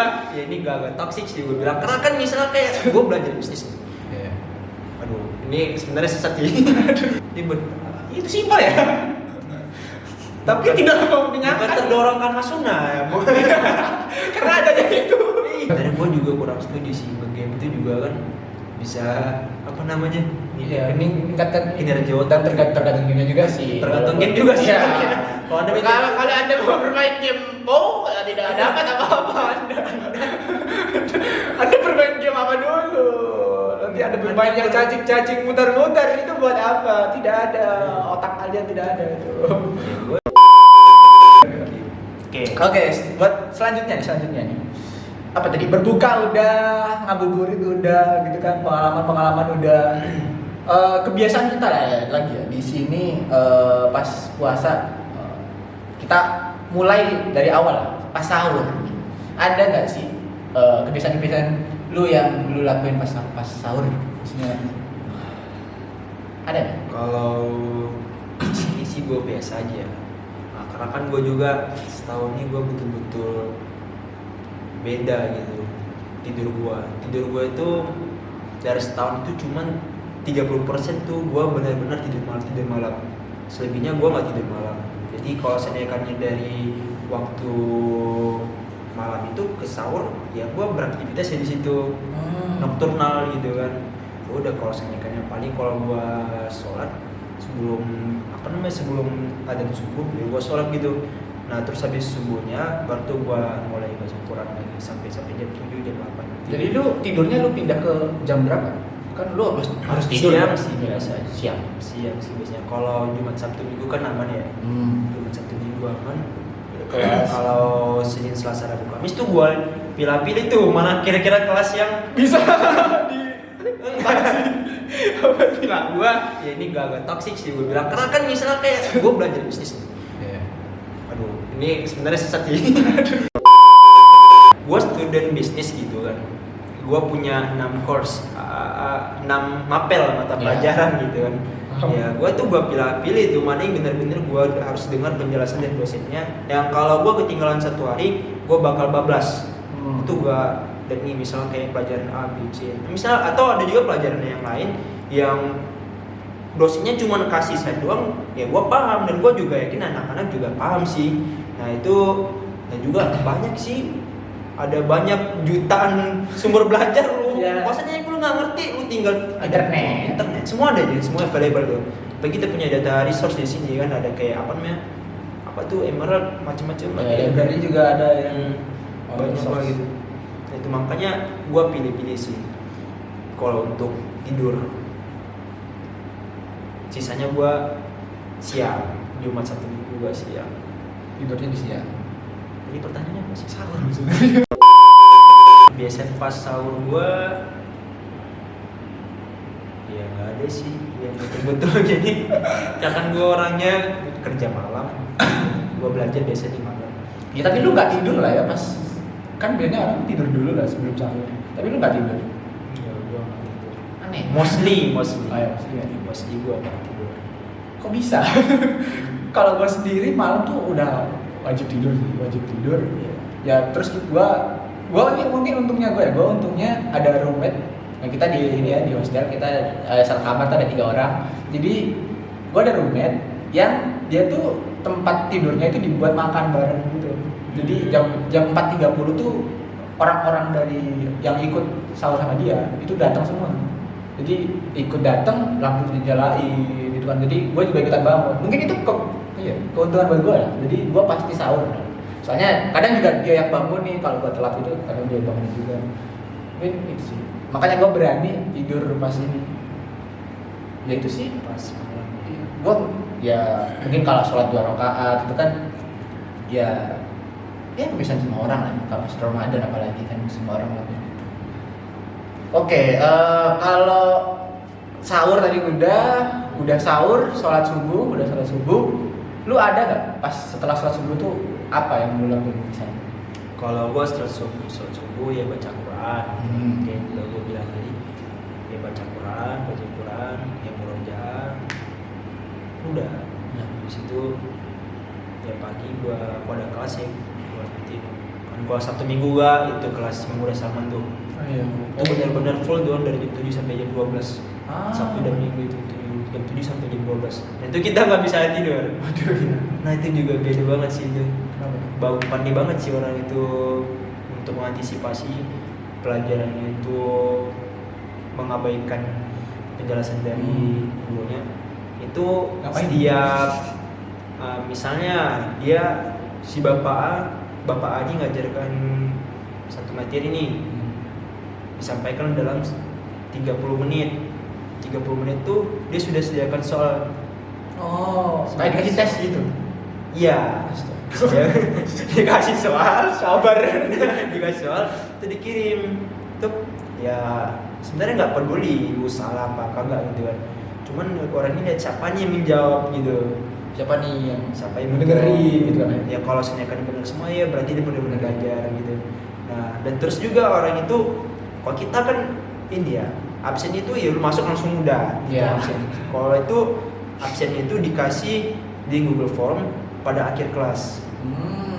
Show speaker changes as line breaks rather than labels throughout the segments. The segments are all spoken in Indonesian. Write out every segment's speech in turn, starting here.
gua ya ini gak toxic sih gue bilang, karena kan misalnya kayak gue belajar bisnis nih.
Iya.
Aduh, ini sebenarnya sesat sih. Itu simpel ya. Tapi tidak mau menyangka terdorong karena sunnah ya, Bu. Karena adanya itu. Karena gue juga kurang setuju sih, game itu juga kan bisa apa namanya?
Iya, meningkatkan
kinerja otak.
dan tergantung game juga sih.
Tergantung game juga sih.
Iya.
Kalau Anda mau bermain game bow, tidak dapat apa-apa Anda. Anda bermain game apa dulu? Nanti ada bermain yang cacing-cacing muter-muter, itu buat apa? Tidak ada, otak kalian tidak ada itu. Oke, buat selanjutnya nih. Apa tadi? Berbuka udah, ngabuburit udah, gitu kan? Pengalaman udah. Kebiasaan kita lah ya, lagi ya di sini pas puasa kita mulai dari awal pas sahur. Ada nggak sih kebiasaan-kebiasaan lu yang lu lakuin pas sahur? Maksudnya ada nggak?
Kalau di sini sih gue biasa aja. Nah, karena kan gue juga setahun ini gue betul-betul beda gitu tidur gue itu dari setahun itu cuman 30% tuh gue benar-benar tidur malam. Selebihnya gue nggak tidur malam. Jadi kalau seandainya dari waktu malam itu ke sahur, ya gue beraktivitas ya di situ nocturnal gitu kan. Udah kalau seandainya paling kalau gue sholat sebelum adzan subuh, ya gue sholat gitu. Nah terus habis subuhnya baru tuh gue mulai baca Quran lagi sampai jam 7 jam 8.
Jadi lu tidurnya lu pindah ke jam berapa? Kan lu harus tidur
siang
kan?
sih biasa. Siang sih biasanya. Kalau Jumat Sabtu Minggu kan aman ya. Jumat Sabtu Minggu aman. Kalau Senin Selasa Rabu Kamis tuh gue pilih tuh mana kira-kira kelas yang
Bisa di Enggak, gue ya ini gak toxic sih gue bilang, karena kan misalnya kayak gue belajar bisnis nih.
Iya.
Aduh, ini sebenarnya sesat sih. Gue student bisnis gitu kan. Gue punya 6 course, 6 mapel mata pelajaran gitu kan. Ya, gue tuh gue pilih tuh mana yang bener-bener gue harus dengar penjelasan dari dosennya. Yang kalau gue ketinggalan satu hari, gue bakal bablas. Itu gue dan ini misalnya kayak pelajaran A, B, C. Misal atau ada juga pelajaran yang lain yang dosennya cuma kasih slide doang, ya gue paham dan gue juga yakin anak-anak juga paham sih. Nah itu dan juga banyak sih, ada banyak jutaan sumber belajar lu.
Ya.
Maksudnya lu nggak ngerti, lu tinggal
Internet
semua ada, jadi semua available tuh. Bagi kita punya data resource di sini kan, ada kayak apa namanya, apa tuh Emerald macam-macam.
Library juga ada yang
banyak lah gitu. Nah, itu makanya gue pilih sih kalau untuk tidur. Sisanya gue siang, Jumat Sabtu Minggu gue siang.
tidurnya di siang.
Jadi pertanyaannya masih sahur maksudnya. Biasanya pas sahur gue ya nggak ada sih yang betul-betul. Jadi kan gue orangnya kerja malam, gue belajar biasanya di malam.
Ya tapi lu nggak tidur lah ya pas, kan biasanya orang tidur dulu lah sebelum sahur. Tapi lu nggak tidur.
Ya gue nggak tidur.
Aneh.
Mostly.
Oh ya,
Mostly gue nggak tidur.
Kok bisa? Kalau gua sendiri malam tuh udah wajib tidur. Ya terus gua mungkin untungnya gua untungnya ada roommate. Nah, kita di ini ya di hostel kita satu kamar tuh ada 3 orang. Jadi gua ada roommate yang dia tuh tempat tidurnya itu dibuat makan bareng gitu. Jadi jam 4.30 tuh orang-orang dari yang ikut sahur sama dia itu datang semua. Jadi ikut datang lampu dinyalain gitu kan. Jadi gue juga ikutan bangun. Mungkin itu keuntungan buat gue lah. Jadi gue pasti sahur. Soalnya kadang juga dia yang bangun nih, kalau gue telat itu kadang dia bangun juga. Mungkin itu sih. Makanya gue berani tidur pas ini. Ya itu sih
Pas malam.
gue ya mungkin kalau sholat 2 rakaat itu kan ya kebiasaan semua orang lah. Kalau pas Ramadan apalagi kan semua orang lakuin. Oke, kalau sahur tadi udah sahur, sholat subuh, lu ada nggak pas setelah sholat subuh tuh apa yang lu lakuin misalnya?
Kalau gue setelah subuh ya baca Quran. Kayak udah gue bilang tadi, ya baca Quran, ya murojaah. Udah. Nah, habis itu ya pagi gue ada kelas ya, gue ikutin. Karena Kalau Sabtu Minggu gua itu kelas Pemuda Salman tuh.
Oh iya.
Itu benar-benar full doang dari jam 7 sampai jam 12.
Ah.
Sabtu dan Minggu itu jam 7 sampai jam 12. Dan itu kita nggak bisa tidur.
Waduh. Iya.
Nah itu juga beda banget sih itu.
Kenapa?
Bau pandai banget sih orang itu untuk mengantisipasi pelajarannya itu mengabaikan penjelasan dari gurunya. Itu
Ngapain?
setiap misalnya dia si Bapak A ini ngajarkan satu materi nih disampaikan dalam 30 menit. 30 menit tuh dia sudah sediakan soal.
Oh, kayak dikasih tes gitu.
Iya. Dikasih soal, sabar. Dikasih soal, itu dikirim. Tuh ya sebenarnya nggak peduli ibu salah apa kagak gitu kan. Cuman orang ini lihat siapa nih yang menjawab gitu.
Siapa nih yang
Siapa yang
mendengerin gitu kan ya?
Ya kalau senyatakan benar semua ya berarti dia benar-benar belajar gitu. Nah dan terus juga orang itu, kalau kita kan ini ya absen itu ya lu masuk langsung udah gitu,
Iya.
absen. Kalau itu absennya itu dikasih di Google Form pada akhir kelas.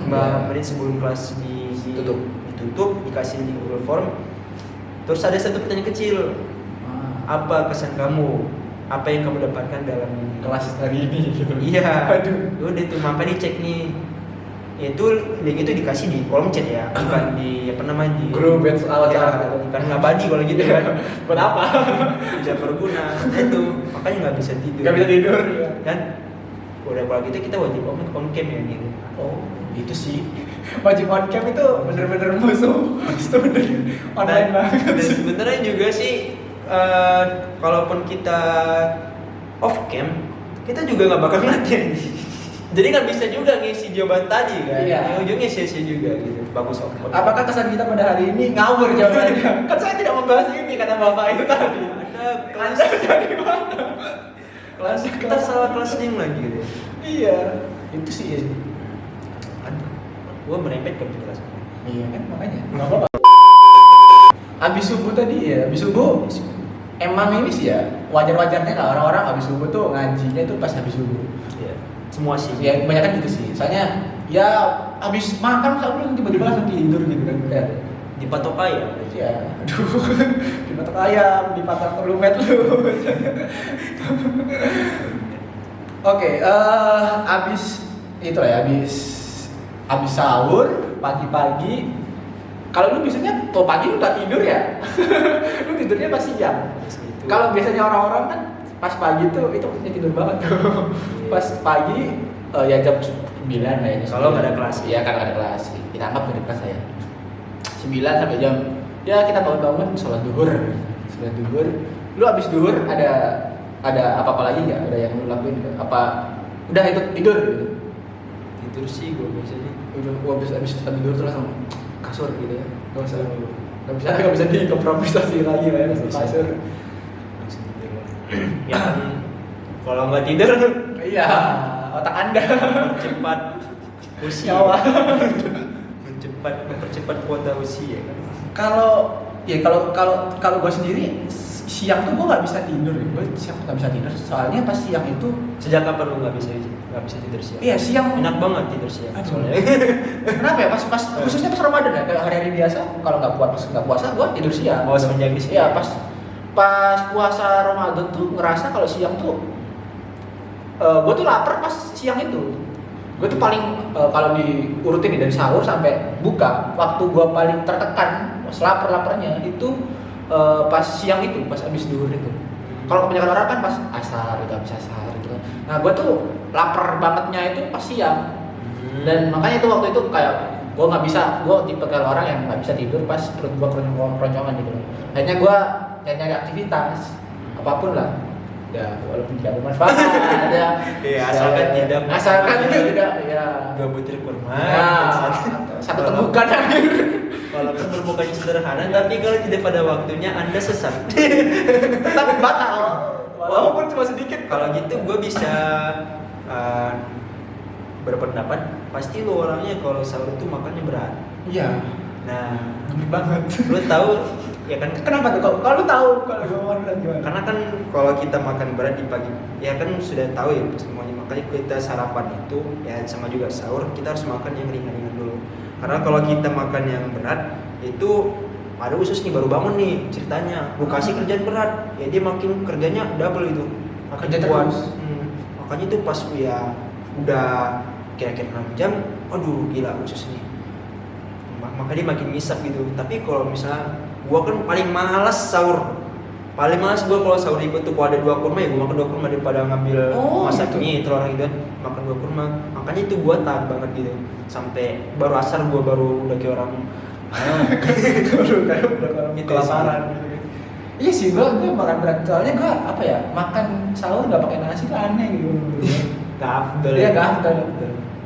5 menit sebelum kelas ditutup dikasih di Google Form. Terus ada satu pertanyaan kecil, apa kesan kamu? Apa yang kamu dapatkan dalam
kelas hari ini gitu.
Iya.
Aduh.
Udah itu maka dicek nih. Itu link itu dikasih di kolom chat ya, bukan di apa namanya di
Grup WhatsApp.
ya, bukan ngabadi kalau gitu kan.
Buat apa?
Tidak berguna. Nah, itu makanya nggak bisa tidur.
Nggak bisa tidur. Ya.
Dan udah kalau gitu kita wajib on cam ya gitu.
Oh, itu sih. Wajib on cam itu bener-bener musuh student online banget.
Dan sebenarnya juga sih kalaupun kita off cam, kita juga nggak bakal ngerti. Jadi nggak bisa juga ngisi jawaban tadi kan.
Iya.
Ujungnya sia-sia juga gitu. Bagus off cam.
Apakah kesan kita pada hari ini ngawur jawabannya? Kan saya tidak membahas ini kata bapak itu tadi.
Ada kelas
Anda dari mana?
kita salah kelas yang lagi gitu.
Iya, itu sih.
Aduh, gua merembet ke kelas.
Iya kan makanya. Nggak apa-apa. Habis subuh tadi ya, habis subuh emang ini sih ya wajar-wajarnya lah orang-orang habis subuh tuh ngajinya tuh pas habis subuh.
Iya. Semua sih.
Ya kebanyakan gitu sih. Soalnya ya habis makan misalnya tiba-tiba langsung tidur gitu kan kayak.
Dipatok kaya.
Ya, aduh, dipatok ayam, dipatok telumet lu. Oke, abis itu lah ya, abis sahur pagi-pagi. Kalau lu biasanya kalau pagi lu nggak tidur ya, lu tidurnya pas siang.
Gitu.
Kalau biasanya orang-orang kan pas pagi tuh itu maksudnya tidur banget tuh. Pas pagi ya jam 9 lah ini.
Kalau nggak ada kelas.
Iya kan nggak ada kelas. Kita anggap nggak ada kelas ya. 9 sampai jam ya kita bangun sholat duhur. Lu abis duhur ada apa-apa lagi nggak? Ada yang lu lakuin nggak? Apa udah itu tidur gitu?
Tidur sih gua biasanya.
Udah gua abis tidur tuh langsung kasur gitu ya. Nggak bisa dikompromisasi lagi lah ya kasur.
Langsung tidur. Ya kan kalau nggak tidur
Iya, otak Anda
cepat usia.
nyawa.
Mempercepat kuota usia kan.
Kalau gue sendiri siang tuh gue nggak bisa tidur, gue siang nggak bisa tidur soalnya pas siang itu
Sejak kapan lu nggak bisa tidur siang?
iya siang
Enak banget tidur siang.
Aduh.
Soalnya.
kenapa ya pas khususnya pas Ramadan ya kayak hari-hari biasa kalau nggak puasa gue tidur siang.
Oh, semenjak di sini.
Iya pas puasa Ramadan tuh ngerasa kalau siang tuh gue tuh lapar pas siang itu. Gue tuh paling kalau diurutin nih dari sahur sampai buka, waktu gue paling tertekan lapar-laparnya itu pas siang itu, pas abis duhur itu. Kalau kebanyakan orang kan pas asar gitu, abis asar gitu. Nah gue tuh lapar bangetnya itu pas siang. Dan makanya itu waktu itu kayak gue nggak bisa, gue tipe kalau orang yang nggak bisa tidur pas perut gue keroncongan gitu. Akhirnya gue nyari aktivitas apapun lah. Ya walaupun tidak bermanfaat ada
Iya, asalkan
itu tidak ya
2 butir kurma.
ya satu temukan akhir
Walaupun berbukanya sederhana, tapi kalau tidak pada waktunya Anda sesat.
tetap batal walaupun cuma sedikit.
Kalau gitu gue bisa berpendapat pasti lu orangnya kalau sahur itu makannya berat.
Iya
Nah,
ngeri banget.
lu tahu Ya kan,
Kenapa tuh? Kalau lu tahu kalau gue makan berat gimana?
karena kan kalau kita makan berat di pagi, ya kan sudah tahu ya semuanya, makanya kita sarapan itu ya sama juga sahur kita harus makan yang ringan-ringan dulu. Karena kalau kita makan yang berat itu ada usus nih baru bangun nih ceritanya, gue kasih kerjaan berat, ya dia makin kerjanya double itu, makin
Kerja
kuat.
terus.
Makanya itu pas ya udah kira-kira 6 jam, aduh gila usus nih. Maka dia makin ngisap gitu. Tapi kalau misalnya gua kan paling malas sahur. Paling malas gua kalau sahur itu tuh kalau ada 2 kurma ya gua makan 2 kurma daripada ngambil masak
gitu.
mie telur gitu kan. Makan 2 kurma. Makanya itu gua tahan banget gitu. Sampai baru asar gua baru udah kayak orang
Baru kayak udah orang
Gitu
kelaparan gitu. Iya sih, gue makan berat soalnya gue apa ya, makan sahur nggak pakai nasi tuh aneh gitu.
gak afdol.
Iya gak afdol.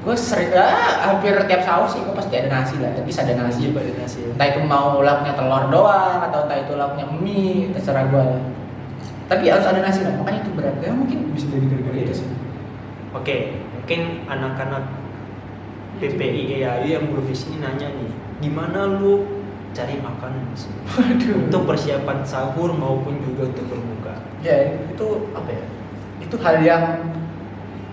Gue sering hampir tiap sahur sih gue pasti ada nasi lah, tapi ada nasi.
Ada nasi.
Entah itu mau lauknya telur doang atau entah itu lauknya mie, terserah gue. Tapi harus ada nasi lah, makanya itu berat. Ya mungkin bisa jadi gara-gara itu sih.
Oke, mungkin anak-anak PPI EAU yang belum di sini nanya nih, gimana lu cari makanan di sini?
Waduh.
Untuk persiapan sahur maupun juga untuk berbuka.
Ya itu apa ya? Itu hal yang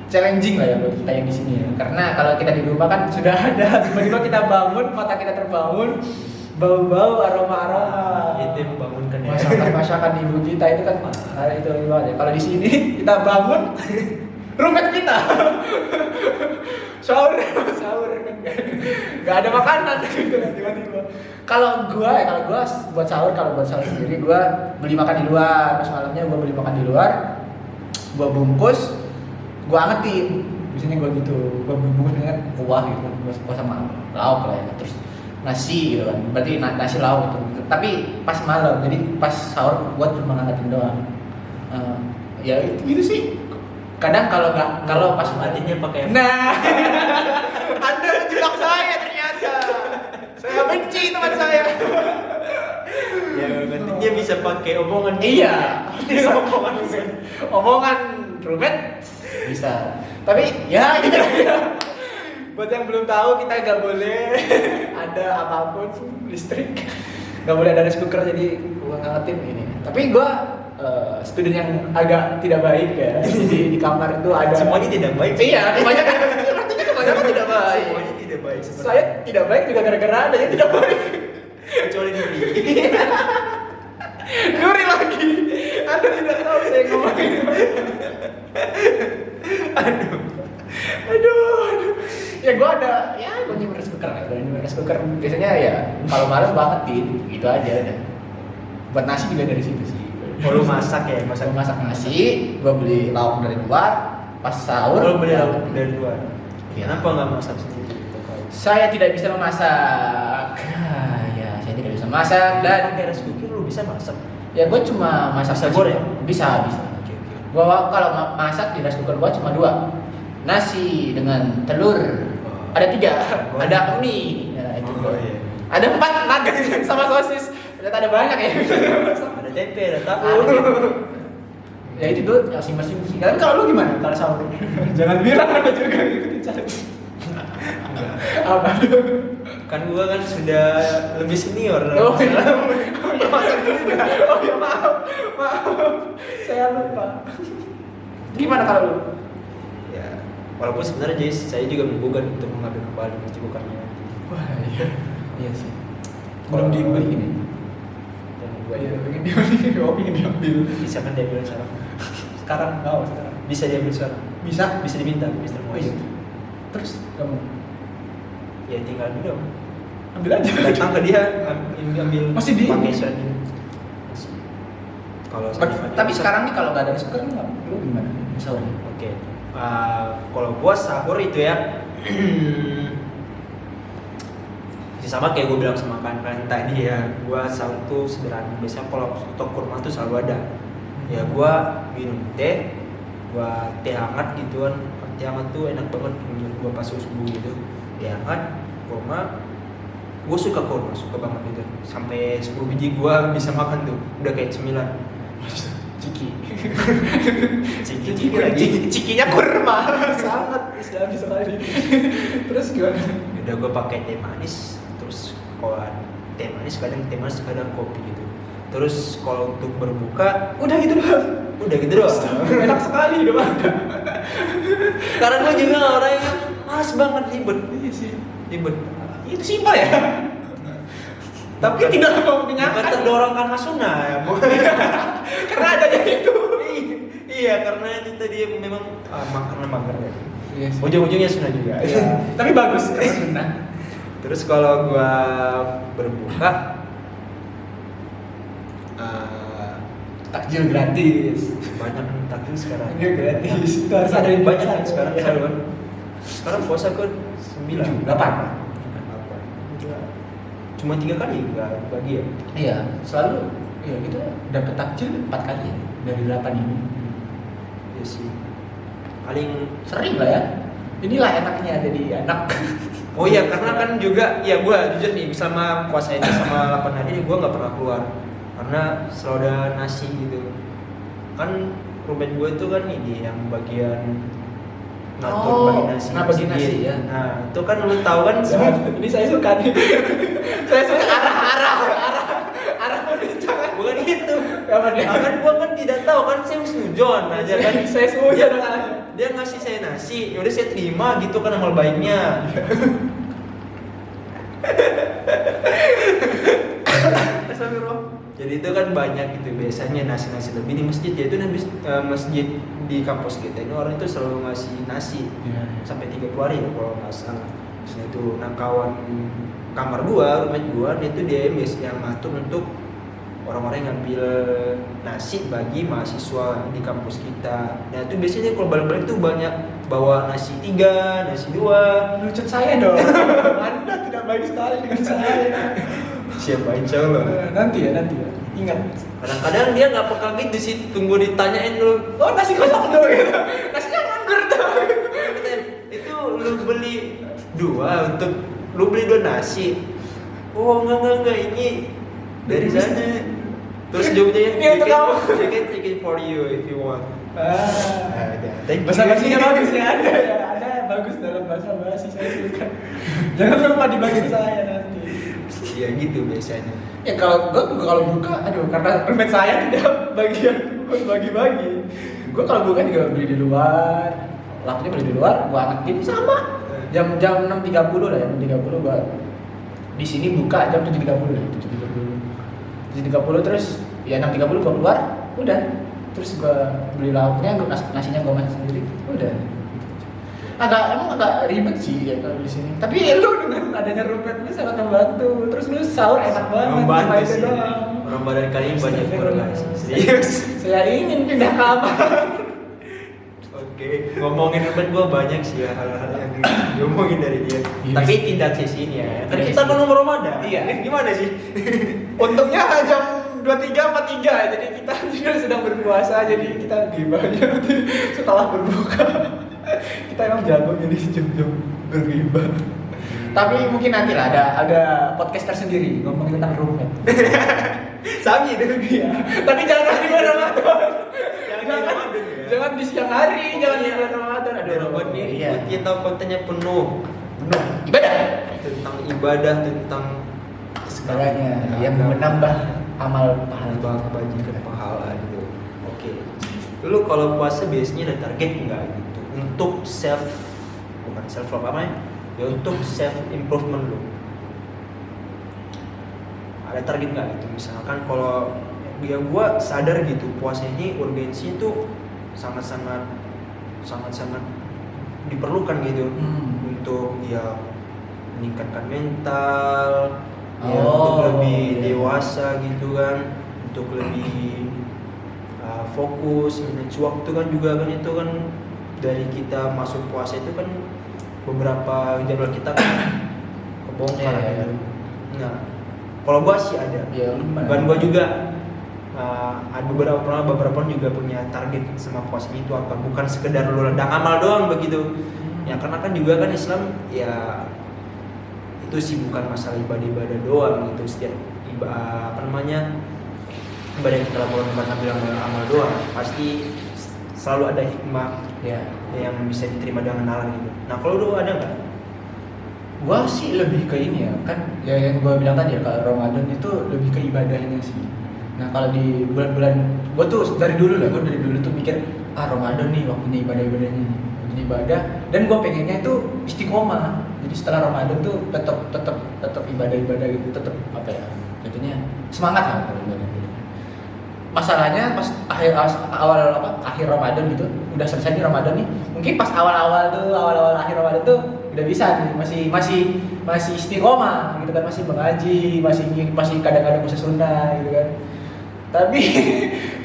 challenging lah ya buat kita yang di sini ya. Karena kalau kita di rumah kan sudah ada, tiba-tiba kita bangun, mata kita terbangun, bau-bau, aroma-aroma.
Itu yang membangunkan ya.
Masakan-masakan ibu kita itu kan itu banget ya. Kalau di sini kita bangun, rumet kita. Sahur kan nggak ada makanan gitu kan tiba-tiba. Kalau gua buat sahur sendiri gua beli makan di luar. Pas malamnya gua beli makan di luar, gua bungkus, gua angetin. Biasanya gua gitu, gua bungkus dengan kuah gitu, gua sama lauk lah ya. Terus nasi gitu kan, berarti nasi lauk gitu. Tapi pas malam, jadi pas sahur gua cuma ngangetin doang. Ya itu gitu sih. Kadang kalau pas
matinya pakai
nah, Anda menjebak saya ternyata. Saya benci teman saya.
ya nantinya bisa pakai omongan.
Iya,
Bisa omongan.
omongan rumet bisa. Tapi ya gitu ya. Buat yang belum tahu kita nggak boleh ada apapun listrik, nggak boleh ada rice cooker jadi gua ngangetin ini. Tapi gua student yang agak tidak baik ya di kamar itu ada
Semuanya tidak baik.
iya kebanyakan tidak baik.
Semuanya tidak baik.
Saya tidak baik juga gara-gara ada yang tidak baik.
Kecuali Nuri.
Nuri lagi. Anda tidak tahu saya ngomongin. Aduh. Ya gue ada, ya gue nyimpen rice cooker lah. Gue nyimpen rice cooker. Biasanya ya kalau malam banget gitu aja udah. Buat nasi juga dari situ sih.
Oh, lu masak ya,
Gue masak nasi, gue beli lauk dari luar. Pas sahur.
Lu beli lauk dari luar.
Iya.
Kenapa nggak masak sendiri?
Saya tidak bisa memasak. Ya, saya tidak bisa masak dan
pakai rice cooker lu bisa masak.
ya gue cuma masak
Bisa
nasi.
goreng?
Bisa.
Oke.
Gua kalau masak di rice cooker gua cuma 2. Nasi dengan telur.
Oh.
Ada 3.
Oh.
Ada mie. Ya, itu
Oh, iya.
Ada 4 nugget sama sosis. Ternyata ada banyak ya.
Ada tempe, ada tahu.
Ya itu tuh masing-masing. Tapi kalau lu gimana? Kalau sahur? Jangan bilang ada juga ikutin challenge. Apa?
Kan gua kan sudah lebih senior.
Oh, iya. Masak juga. Oh ya maaf. Saya lupa. Gimana kalau lu?
Ya, walaupun sebenarnya jadi saya juga menggugat untuk mengambil kembali kesibukannya nanti.
Wah iya. Iya sih. Belum dibeli ini.
Dan gua
Iya,
ya
pengen diambil. Oh, pengen diambil.
bisa kan diambil sekarang.
Sekarang mau sekarang.
Bisa diambil sekarang.
Bisa?
Bisa diminta Mister
Oh
Mois.
iya. Terus kamu
Ya tinggal dulu.
ambil aja.
Datang ke dia ambil
Masih di-
pakai suratnya. Masih. Kalau
Tapi sekarang nih kalau nggak ada rice cooker nggak, lu gimana? Sahur.
Oke. Kalau gua sahur itu ya sama kayak gue bilang sama kan tadi ya, gua sahur tuh sederhana. Biasanya kalau stok kurma tuh selalu ada. Ya gua minum teh, gua teh hangat gitu kan. Teh hangat tuh enak banget menurut gua pas subuh gitu. Teh hangat, kurma. Gue suka kurma, suka banget gitu. Sampai 10 biji gua bisa makan tuh. Udah kayak cemilan.
Ciki.
Ciki lagi.
Cikinya kurma. Sangat bisa sekali. Terus gimana?
Udah gue pakai teh manis, terus kolan
teh manis, kadang teh manis, kadang kopi gitu. Terus kalau untuk berbuka
Udah gitu doang.
udah gitu doang.
Enak sekali hidup Anda.
Karena gue juga orang yang malas banget ribet.
Iya sih.
Ribet.
Itu simpel ya. Tapi tidak
Bukan
mengenyangkan.
terdorong karena sunnah ya, bukan.
Karena adanya itu.
Iya, karena itu tadi memang karena mager ya.
Iya sih.
Ujung-ujungnya sunnah juga.
Iya. Tapi bagus karena sunnah.
Terus kalau gua berbuka
Takjil gratis.
banyak takjil sekarang.
Iya gratis. Itu harus ada yang
banyak kan
baca.
sekarang
Iya.
saluran. Sekarang puasa kan 9,
8.
Cuma 3 kali nggak bagi ya.
Iya, selalu iya kita dapat takjil 4 kali ya dari 8 ini.
Iya sih. Paling
Sering lah ya. Inilah enaknya jadi anak.
oh iya, karena kan juga ya gua jujur nih sama puasa ini sama 8 hari ini gua nggak pernah keluar karena selalu ada nasi gitu. Kan roommate gue itu kan ini yang bagian ngatur
Oh,
bagi nasi.
nah, bagi nasi,
masjid.
ya.
Nah, itu kan lu tahu kan
Ini saya suka nih. Saya suka arah perbincangan.
bukan itu.
Apa nih?
Nah, kan gua kan tidak tahu kan saya husnudzon aja kan.
Saya semua
dia,
dengan
dia ngasih saya nasi, yaudah saya terima gitu kan amal baiknya. Jadi itu kan banyak gitu biasanya nasi lebih di masjid ya itu masjid di kampus kita ini orang itu selalu ngasih nasi sampai 30 hari ya kalau nggak salah. Terus itu nah kawan kamar gua, roommate gua dia itu dia yang ngatur untuk orang-orang yang ngambil nasi bagi mahasiswa di kampus kita. Nah itu biasanya kalau balik-balik tuh banyak bawa nasi 3, nasi 2.
Lucut saya dong. Anda tidak baik sekali dengan saya.
Siapa insya Allah.
Nanti ya. Ingat.
Kadang-kadang dia nggak peka gitu sih, tunggu ditanyain lu.
Oh nasi kosong tuh gitu. Nasinya anggur tuh.
Itu lu beli 2 untuk lu beli 2 nasi. Oh enggak ini dari sana. Terus jawabnya
Ini untuk kamu.
You can take it for you if you want. Thank you.
Bahasa basinya bagus ya, ada bagus dalam bahasa basi saya suka. Jangan lupa dibagi saya nanti.
Ya gitu biasanya.
Ya kalau buka, aduh karena roommate saya tidak bagian bagi-bagi. Gue kalau buka juga beli di luar, lakunya beli di luar, gue angetin sama. Jam 6.30 lah ya, 6.30 gue di sini buka jam 7.30 lah, 7.30 terus ya 6.30 gue keluar, udah. Terus gue beli lauknya, nasinya gue masak sendiri, udah. Emang agak ribet sih ya kalau di sini. Tapi ya lu dengan adanya roommate lu sangat membantu. Terus lu sahur enak banget.
Membantu
cuma itu
sih.
doang.
Orang badan kalian banyak
Astagfirullah.
berkah. Serius.
Saya ingin pindah kamar.
Oke, ngomongin roommate gua banyak sih ya hal-hal yang diomongin dari dia.
Iya.
Tapi tidak sisinya ya. Kan
Iya
kita
sih.
kan nomor Ramadan.
Iya.
Gimana sih?
Untungnya jam 23.43, jadi kita juga sedang berpuasa, jadi kita gibahnya nanti setelah berbuka. Kita emang jago jadi jam-jam bergibah. Tapi mungkin nanti lah ada podcast tersendiri ngomongin tentang roommate.
Sami itu dia.
Tapi jangan di bulan Ramadan.
Jangan di Ramadan ya.
Jangan di siang hari, jangan di bulan Ramadan.
Ada Ramadan ini
Iya.
kita kontennya penuh
Ibadah.
tentang ibadah, tentang
Segalanya yang menambah amal pahala.
menambah kebajikan pahala gitu. Oke. Lu kalau puasa biasanya ada target nggak gitu? Untuk bukan self love apa ya? Untuk self improvement lu. Ada target nggak gitu? Misalkan kalau dia gua sadar gitu puasa ini urgensinya tuh sangat-sangat diperlukan gitu untuk ya meningkatkan mental, ya, untuk lebih dewasa gitu kan, untuk lebih fokus, manage waktu kan juga kan itu kan dari kita masuk puasa itu kan beberapa jadwal kita kan kebongkar
Iya.
gitu. Nah, kalau gua sih ada.
Ya,
Dan gua juga ada beberapa orang juga punya target sama puasanya itu apa? Bukan sekedar lu ladang amal doang begitu. Ya karena kan juga kan Islam ya itu sih bukan masalah ibadah doang gitu. Setiap ibadah yang kita lakukan bukan ambil amal doang. Pasti selalu ada hikmah
Ya.
yang bisa diterima dengan Allah gitu. Nah kalau lu ada nggak?
Gua sih lebih ke ini ya, kan ya yang gue bilang tadi ya, kalau Ramadan itu lebih ke ibadahnya sih. Nah kalau di bulan-bulan, gue tuh dari dulu tuh mikir Ramadan nih waktunya ibadahnya nih, waktunya ibadah, dan gue pengennya itu istiqomah. Jadi setelah Ramadan tuh tetap ibadah gitu, tetap apa ya, jadinya semangat lah kalau ibadah. Masalahnya pas akhir Ramadan gitu, udah selesai nih Ramadan nih, mungkin pas awal akhir Ramadan tuh udah bisa nih, masih istiqomah gitu kan, masih mengaji, masih kadang-kadang bisa sunnah gitu kan. Tapi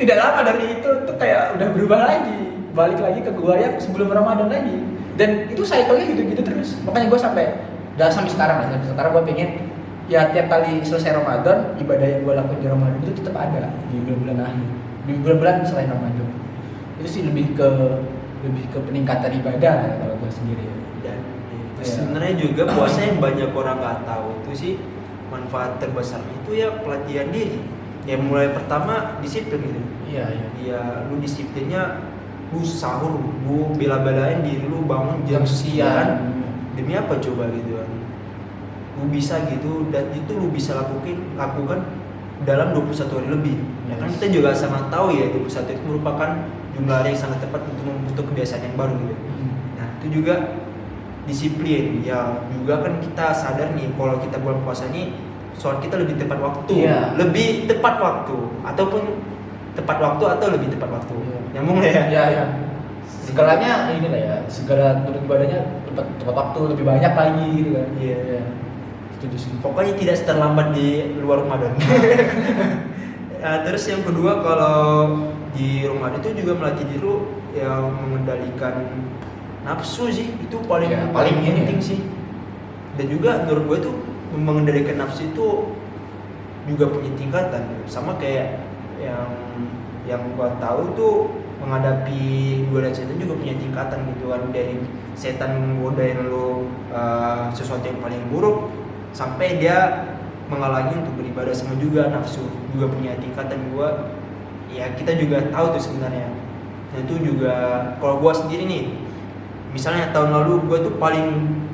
tidak lama dari itu tuh kayak udah berubah lagi, balik lagi ke gua yang sebelum Ramadan lagi, dan itu cycle-nya gitu-gitu terus. Makanya gua sampai sekarang gua pengen ya tiap kali selesai Ramadan, ibadah yang gue lakuin di Ramadan itu tetap ada di bulan-bulan akhir, di bulan-bulan selain Ramadan. Itu sih lebih ke peningkatan ibadah ya, kalau gue sendiri.
Dan sebenarnya juga puasa yang banyak orang nggak tahu itu sih manfaat terbesarnya itu ya pelatihan diri. Ya mulai pertama disiplin gitu.
Iya.
Ya lu disiplinnya, lu sahur, lu bela-belain diri lu bangun jam sekian. Demi apa coba gitu kan? Lu bisa gitu, dan itu lu bisa lakukan dalam 21 hari lebih. Ya kan kita juga sangat tahu ya 21 itu merupakan jumlah hari yang sangat tepat untuk membentuk kebiasaan yang baru gitu. Nah, itu juga disiplin. Ya juga kan kita sadar nih kalau kita bulan puasa nih sholat kita lebih tepat waktu.
Iya.
Lebih tepat waktu ataupun tepat waktu atau lebih tepat waktu. Nyambung ya?
Iya. Segalanya ini lah ya, segala bentuk ibadahnya tepat waktu, lebih banyak lagi gitu kan.
Iya.
Setuju.
Pokoknya tidak terlambat di luar Ramadan. Nah, terus yang kedua, kalau di Ramadan itu juga melatih diri lu yang mengendalikan nafsu sih, itu paling penting sih. Dan juga menurut gue itu mengendalikan nafsu itu juga punya tingkatan, sama kayak yang gue tahu tuh menghadapi godaan setan juga punya tingkatan gitu kan, dari setan menggodain lu sesuatu yang paling buruk sampai dia menghalangi untuk beribadah, sama juga nafsu juga punya tingkatan. Gua ya kita juga tahu tuh sebenarnya. Nah itu juga kalau gua sendiri nih, misalnya tahun lalu gua tuh paling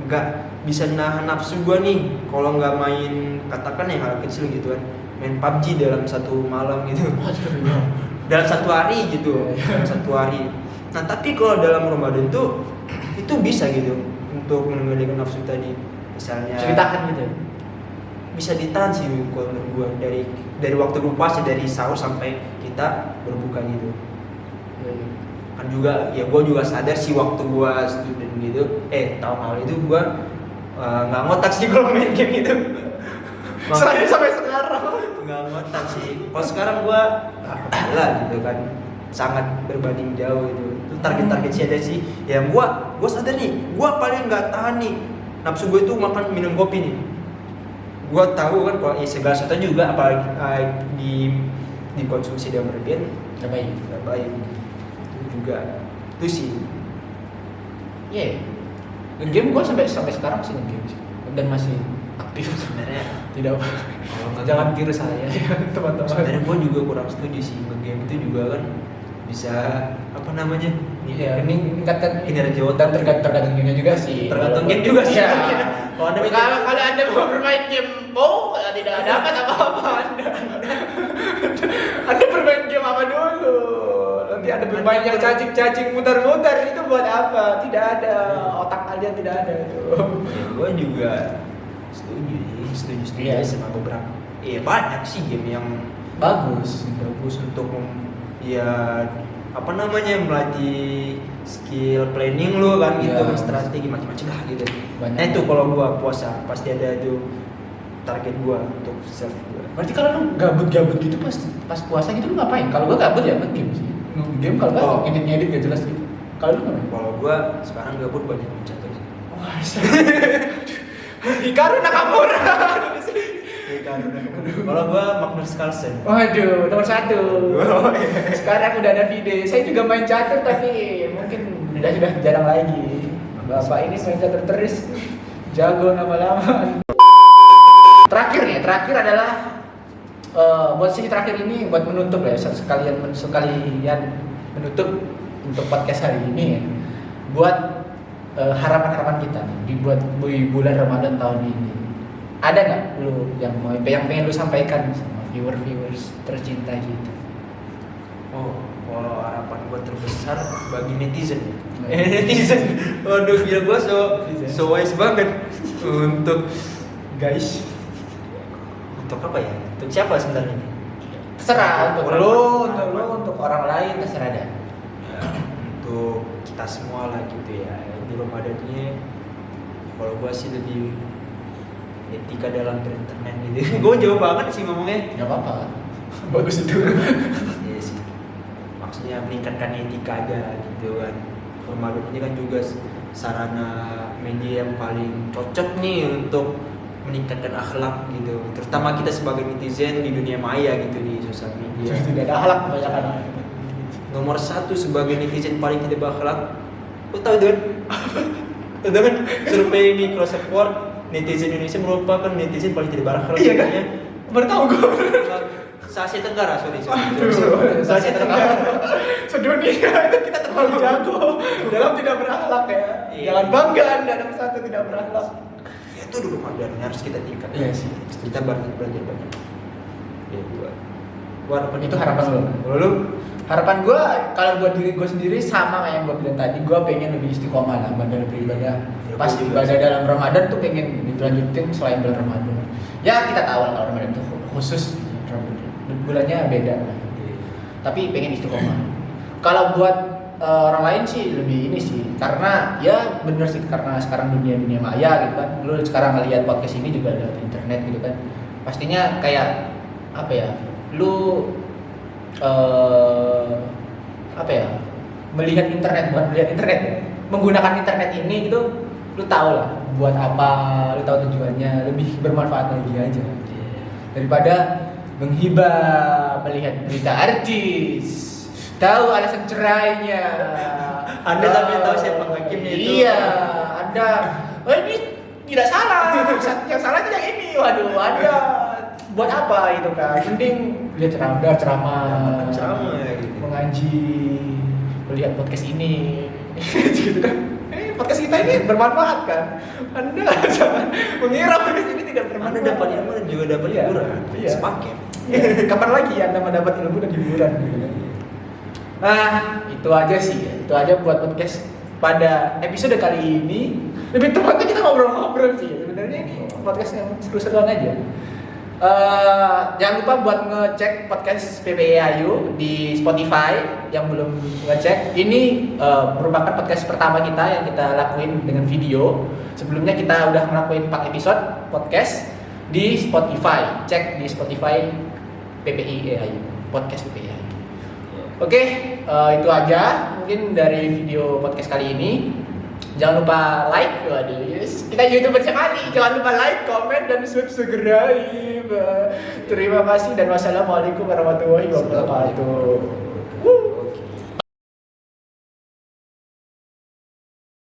nggak bisa nahan nafsu gua nih kalau nggak main, katakan yang hal kecil gitu kan, main PUBG dalam satu malam gitu. Dalam satu hari gitu, dalam satu hari. Nah tapi kalau dalam Ramadan tuh itu bisa gitu untuk mengendalikan nafsu tadi. Misalnya
Ceritakan gitu.
Bisa ditahan sih kalau menurut gue, dari waktu berpuasa, dari sahur sampai kita berbuka gitu. Kan juga ya gue juga sadar sih waktu gue student gitu, tahun lalu itu gue nggak ngotak sih kalau main game gitu.
Sampai sekarang
Nggak ngotak sih. Kalau sekarang gue lah gitu kan, sangat berbanding jauh itu. Itu target sih ada sih. Yang gue sadar nih, gue paling nggak tahan nih nafsu gue itu makan minum kopi nih. Gue tahu kan kalau segala sesuatu juga apalagi dikonsumsi dengan berlebihan nggak baik. Itu juga itu sih.
Iya. Game gue sampai sekarang sih game sih, dan masih aktif
Sebenarnya
tidak apa. Jangan kira saya teman-teman.
Sebenarnya gue juga kurang setuju sih, game itu juga kan bisa apa namanya?
Iya, ini meningkatkan
kinerja otak.
dan tergantung gamenya juga sih.
Tergantung game juga sih.
Ya.
Kalau
Anda mau bermain game tidak dapat apa-apa Anda bermain game apa dulu? Nanti Anda bermain yang cacing muter-muter, itu buat apa? Tidak ada, otak Anda tidak ada itu.
Gue juga setuju
Iya.
sama beberapa. Iya banyak sih game yang
Bagus
untuk ya apa namanya, melatih skill planning lu kan gitu,
Iya.
strategi macam-macam lah gitu.
Banyak.
Nah itu kalau gua puasa pasti ada itu target gua untuk self gua.
Berarti kalau lu gabut gitu pas puasa gitu lu ngapain? Kalau gua gabut ya main game sih. Game kalau nggak ngedit gak jelas gitu. Kalau lu ngapain?
Kalau gua sekarang gabut banyak mencatat.
Wah, Hikaru Nakamura.
Kalau gua Magnus Carlsen.
Waduh, nomor 1. Sekarang udah ada video. Saya juga main catur tapi mungkin sudah jarang lagi. Bapak ini main catur terus, jago lama-lama. Terakhir adalah buat sesi terakhir ini buat menutup ya, sekalian menutup untuk podcast hari ini ya. Buat harapan-harapan kita nih di bulan Ramadan tahun ini. ada nggak lu yang pengen lu sampaikan sama viewers tercinta gitu?
Oh, kalau harapan gue terbesar bagi netizen. Netizen. Waduh, gila gue so wise banget untuk
Guys,
untuk apa ya? Untuk siapa sebenarnya?
terserah untuk
Orang-
lu, untuk orang lain terserah dah.
Ya, untuk kita semua lah gitu ya. Di Ramadan ini kalau gue sih lebih etika dalam berinternet gitu. Gue jauh banget sih ngomongnya.
Nggak apa-apa, bagus itu.
Iya sih. Maksudnya meningkatkan etika aja gitu kan. Ramadan ini kan juga sarana media yang paling cocok nih untuk meningkatkan akhlak gitu. Terutama kita sebagai netizen di dunia maya gitu di sosial media.
Tidak ada akhlak kebanyakan.
Nomor 1 sebagai netizen paling tidak berakhlak. Lo tau kan? Lo tau kan? Survei Microsoft Word, netizen Indonesia merupakan netizen paling tidak berakhlak.
Iya kan?
Katanya.
Baru tahu gue.
Asia Tenggara, sorry.
Aduh,
Asia Tenggara.
Sedunia itu kita terlalu jago dalam tidak berakhlak ya.
Iya.
Jangan bangga Anda dalam satu tidak berakhlak.
Ya itu dulu Ramadan harus kita tingkatkan.
Iya sih.
Kita belajar banyak. Ya gua
Itu harapan lu.
Kalau lu
Harapan gue, kalau buat diri gue sendiri sama kayak yang gue bilang tadi, gue pengen lebih istiqomah lah dalam beribadah.
Ya,
Pas
gua juga
ibadah dalam Ramadan tuh pengen dilanjutin selain bulan Ramadan. Ya kita tahu lah kalau Ramadan itu khusus, bulannya beda lah. Tapi pengen istiqomah. Kalau buat orang lain sih lebih ini sih, karena ya bener sih karena sekarang dunia maya gitu kan. Lu sekarang ngelihat podcast ini juga ada di internet gitu kan. Pastinya kayak apa ya? Lu apa ya, melihat internet, bukan melihat internet ya, menggunakan internet ini gitu, lu tahu lah buat apa, lu tahu tujuannya, lebih bermanfaat lagi aja daripada menghibah melihat berita artis, tahu alasan cerainya.
Anda sampai tahu siapa hakimnya itu.
Iya, Anda, oh ini tidak salah, yang salah itu yang ini. Waduh, Anda buat apa itu kan? Mending lihat ceramah,
ceramah gitu.
mengaji, melihat podcast ini, gitu kan? Podcast kita ini bermanfaat kan? Anda jangan mengira podcast ini tidak bermanfaat.
Anda dapat ilmu dan juga dapat
Iya,
hiburan.
iya.
Sepaket.
Kapan lagi Anda mendapat ilmu dan hiburan? Gitu kan? Nah, itu aja sih. Itu aja buat podcast pada episode kali ini. Lebih tepatnya kita ngobrol-ngobrol sih. Sebenarnya ini podcast yang seru-seruan aja. Jangan lupa buat ngecek podcast PPI Ayu di Spotify yang belum ngecek. Ini merupakan podcast pertama kita yang kita lakuin dengan video. Sebelumnya kita udah ngelakuin 4 episode podcast di Spotify. Cek di Spotify PPI Ayu, podcast PPI Ayu. Oke, itu aja mungkin dari video podcast kali ini. Jangan lupa like, waduh, yes. Kita YouTuber sekali. Jangan lupa like, komen, dan subscribe. Terima kasih dan wassalamualaikum warahmatullahi wabarakatuh.